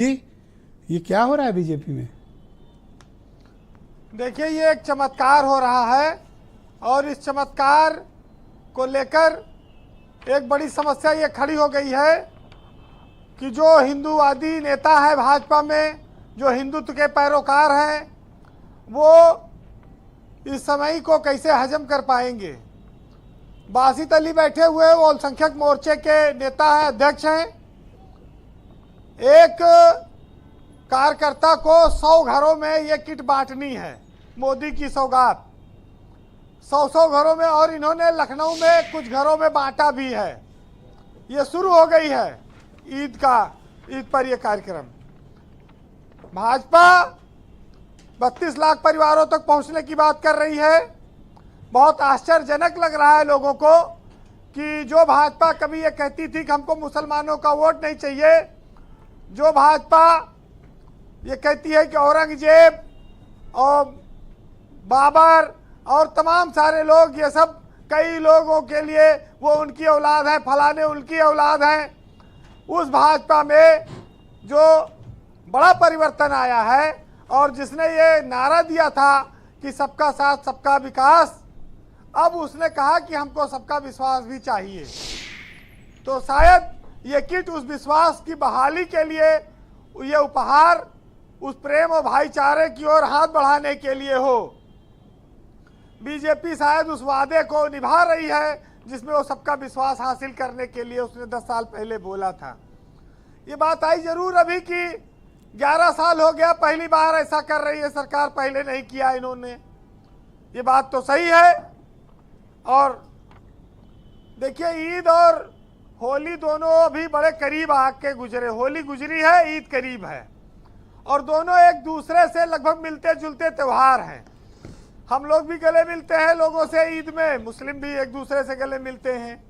ये क्या हो रहा है बीजेपी में? देखिए, ये एक चमत्कार हो रहा है और इस चमत्कार को लेकर एक बड़ी समस्या ये खड़ी हो गई है कि जो हिंदूवादी नेता है भाजपा में, जो हिंदुत्व के पैरोकार हैं, वो इस समय को कैसे हजम कर पाएंगे। बासित अली बैठे हुए वो अल्पसंख्यक मोर्चे के नेता हैं, अध्यक्ष हैं। एक कार्यकर्ता को 100 घरों में ये किट बांटनी है, मोदी की सौगात 100 घरों में, और इन्होंने लखनऊ में कुछ घरों में बांटा भी है। ये शुरू हो गई है ईद पर ये कार्यक्रम। भाजपा 32 लाख परिवारों तक पहुंचने की बात कर रही है। बहुत आश्चर्यजनक लग रहा है लोगों को कि जो भाजपा कभी ये कहती थी कि हमको मुसलमानों का वोट नहीं चाहिए, जो भाजपा ये कहती है कि औरंगजेब और बाबर और तमाम सारे लोग, ये सब कई लोगों के लिए वो उनकी औलाद है, फलाने उनकी औलाद हैं, उस भाजपा में जो बड़ा परिवर्तन आया है और जिसने ये नारा दिया था कि सबका साथ सबका विकास, अब उसने कहा कि हमको सबका विश्वास भी चाहिए। तो शायद ये किट उस विश्वास की बहाली के लिए, ये उपहार उस प्रेम और भाईचारे की ओर हाथ बढ़ाने के लिए हो। बीजेपी शायद उस वादे को निभा रही है जिसमें वो सबका विश्वास हासिल करने के लिए उसने 10 साल पहले बोला था। ये बात आई जरूर अभी कि 11 साल हो गया, पहली बार ऐसा कर रही है सरकार, पहले नहीं किया इन्होंने। ये बात तो सही है। और देखिए, ईद और होली दोनों अभी बड़े करीब आके गुजरे। होली गुजरी है, ईद करीब है, और दोनों एक दूसरे से लगभग मिलते जुलते त्यौहार हैं। हम लोग भी गले मिलते हैं लोगों से ईद में, मुस्लिम भी एक दूसरे से गले मिलते हैं।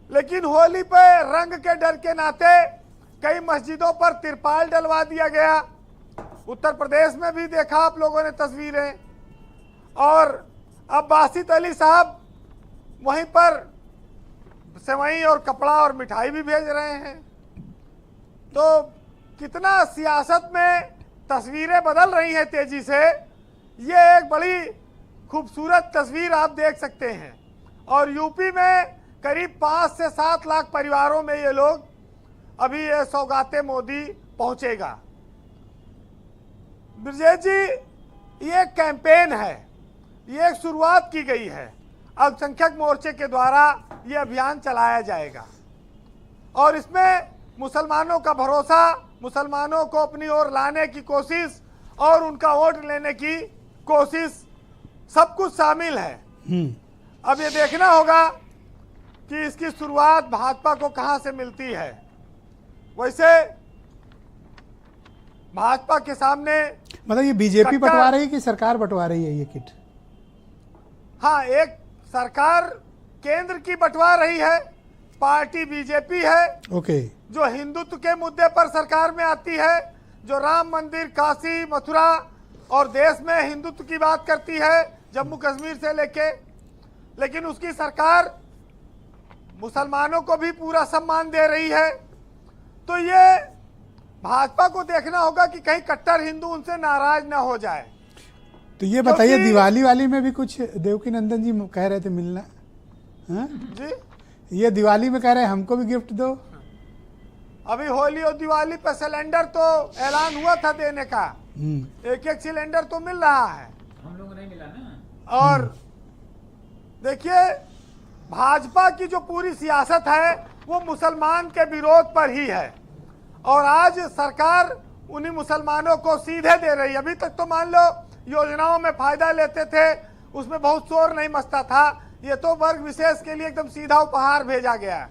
लेकिन होली पे रंग के डर के नाते कई मस्जिदों पर तिरपाल डलवा दिया गया। उत्तर प्रदेश में भी देखा आप लोगों ने तस्वीरें। और अब बासित अली साहब वहीं पर सेवई और कपड़ा और मिठाई भी भेज रहे हैं। तो कितना सियासत में तस्वीरें बदल रही हैं तेजी से। ये एक बड़ी खूबसूरत तस्वीर आप देख सकते हैं। और यूपी में करीब 5 से 7 लाख परिवारों में ये लोग अभी ये सौगाते मोदी पहुंचेगा। ब्रजेश जी, ये एक कैंपेन है, ये एक शुरुआत की गई है। अल्पसंख्यक मोर्चे के द्वारा ये अभियान चलाया जाएगा और इसमें मुसलमानों का भरोसा, मुसलमानों को अपनी ओर लाने की कोशिश और उनका वोट लेने की कोशिश, सब कुछ शामिल है। अब ये देखना होगा कि इसकी शुरुआत भाजपा को कहां से मिलती है। वैसे भाजपा के सामने, मतलब ये बीजेपी बंटवा रही है कि सरकार बंटवा रही है ये किट? हाँ, एक सरकार केंद्र की बंटवा रही है, पार्टी बीजेपी है। ओके। जो हिंदुत्व के मुद्दे पर सरकार में आती है, जो राम मंदिर, काशी, मथुरा और देश में हिंदुत्व की बात करती है, जम्मू कश्मीर से लेके। लेकिन उसकी सरकार मुसलमानों को भी पूरा सम्मान दे रही है। तो ये भाजपा को देखना होगा कि कहीं कट्टर हिंदू उनसे नाराज ना हो जाए। तो ये बताइए, दिवाली वाली में भी कुछ देवकी नंदन जी कह रहे थे मिलना, हाँ? जी, ये दिवाली में कह रहे हैं हमको भी गिफ्ट दो। अभी होली और दिवाली पे सिलेंडर तो ऐलान हुआ था देने का, एक सिलेंडर तो मिल रहा है, हम लोग को नहीं मिला ना। और देखिए, भाजपा की जो पूरी सियासत है वो मुसलमान के विरोध पर ही है। और आज सरकार उन्हीं मुसलमानों को सीधे दे रही है। अभी तक तो मान लो योजनाओं में फायदा लेते थे, उसमें बहुत शोर नहीं मचता था। ये तो वर्ग विशेष के लिए एकदम सीधा उपहार भेजा गया।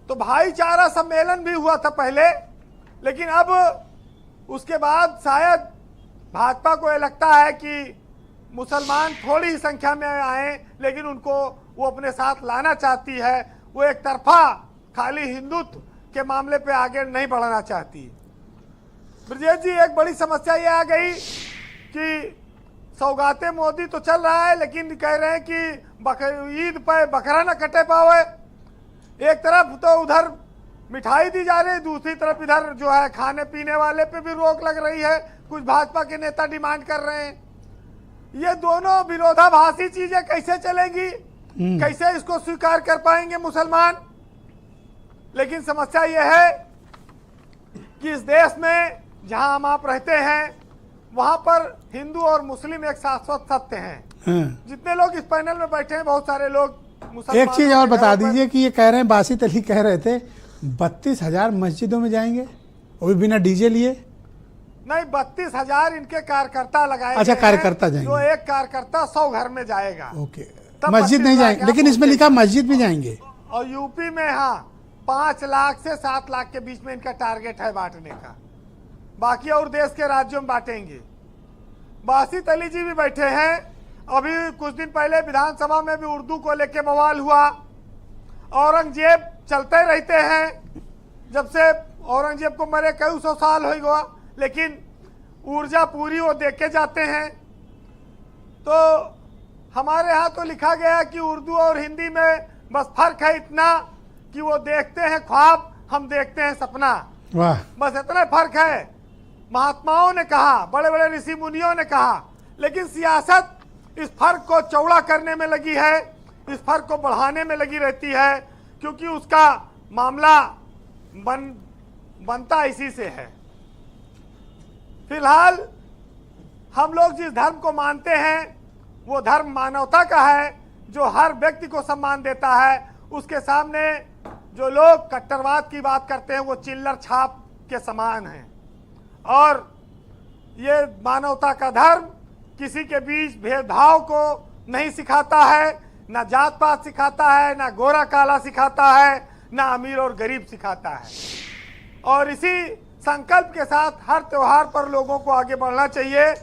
तो भाईचारा सम्मेलन भी हुआ था पहले, लेकिन अब उसके बाद शायद भाजपा को ये लगता है कि मुसलमान थोड़ी ही संख्या में आए, लेकिन उनको वो अपने साथ लाना चाहती है। वो एक तरफा खाली हिंदुत्व के मामले पे आगे नहीं बढ़ना चाहती। ब्रजेश जी, एक बड़ी समस्या ये आ गई कि सौगाते मोदी तो चल रहा है, लेकिन कह रहे हैं कि ईद पे बकरा न कटे पावे। एक तरफ तो उधर मिठाई दी जा रही है, दूसरी तरफ इधर जो है खाने पीने वाले पे भी रोक लग रही है। कुछ भाजपा के नेता डिमांड कर रहे हैं। ये दोनों विरोधाभासी चीजें कैसे चलेंगी, कैसे इसको स्वीकार कर पाएंगे मुसलमान। लेकिन समस्या यह है कि इस देश में जहां हम आप रहते हैं वहां पर हिंदू और मुस्लिम एक शाश्वत सत्य हैं। जितने लोग इस पैनल में बैठे हैं, बहुत सारे लोग मुसलमान। एक चीज और बता दीजिए कि ये कह रहे हैं, बासित अली कह रहे थे 32,000 मस्जिदों में जाएंगे, वो भी बिना डीजे लिए। नहीं, 32,000 इनके कार्यकर्ता लगाए। अच्छा, गए कार्यकर्ता हैं, जाएंगे। जो एक कार्यकर्ता 100 घर में जाएगा। ओके, तब मस्जिद नहीं 32 जाएंगे, लाख लेकिन आप इसमें लिखा मस्जिद भी जाएंगे। और यूपी में हाँ 5 लाख से 7 लाख के बीच में इनका टारगेट है बांटने का। बाकी और देश के राज्यों में बांटेंगे। बासित अली जी भी बैठे हैं। अभी कुछ दिन पहले विधानसभा में भी उर्दू को लेके बवाल हुआ। औरंगजेब चलते रहते हैं, जब से औरंगजेब को मरे कई 100 साल हो गया, लेकिन ऊर्जा पूरी वो देख के जाते हैं। तो हमारे यहाँ तो लिखा गया कि उर्दू और हिंदी में बस फर्क है इतना कि वो देखते हैं ख्वाब, हम देखते हैं सपना। वाह, बस इतना फर्क है। महात्माओं ने कहा, बड़े बड़े ऋषि मुनियों ने कहा, लेकिन सियासत इस फर्क को चौड़ा करने में लगी है, इस फर्क को बढ़ाने में लगी रहती है, क्योंकि उसका मामला बनता इसी से है। फिलहाल हम लोग जिस धर्म को मानते हैं वो धर्म मानवता का है, जो हर व्यक्ति को सम्मान देता है। उसके सामने जो लोग कट्टरवाद की बात करते हैं वो चिल्लर छाप के समान हैं। और ये मानवता का धर्म किसी के बीच भेदभाव को नहीं सिखाता है, ना जात पात सिखाता है, ना गोरा काला सिखाता है, ना अमीर और गरीब सिखाता है। और इसी संकल्प के साथ हर त्योहार पर लोगों को आगे बढ़ना चाहिए।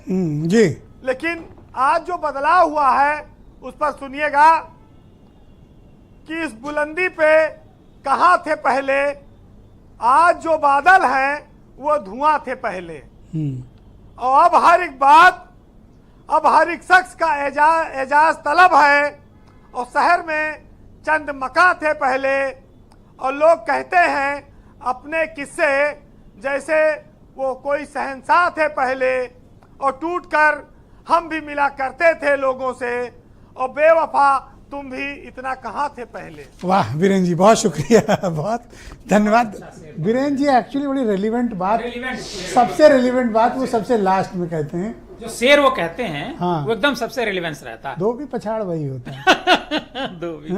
जी। लेकिन आज जो बदलाव हुआ है उस पर सुनिएगा कि इस बुलंदी पे कहाँ थे पहले, आज जो बादल हैं वो धुआं थे पहले। और अब हर एक बात, अब हर एक शख्स का एजाज तलब है। और शहर में चंद मकान थे पहले, और लोग कहते हैं अपने किस्से जैसे वो कोई शहंशाह थे पहले, और टूटकर हम भी मिला करते थे लोगों से, और बेवफा तुम भी इतना कहाँ थे पहले। वाह वीरेंद्र जी, बहुत शुक्रिया, बहुत धन्यवाद। वीरेंद्र जी एक्चुअली बड़ी रेलिवेंट बात, सबसे रेलिवेंट बात वो सबसे लास्ट में कहते हैं। जो शेर वो कहते हैं, हाँ। वो एकदम सबसे रेलिवेंस रहता है। दो भी पछाड़ वही होता है। दो भी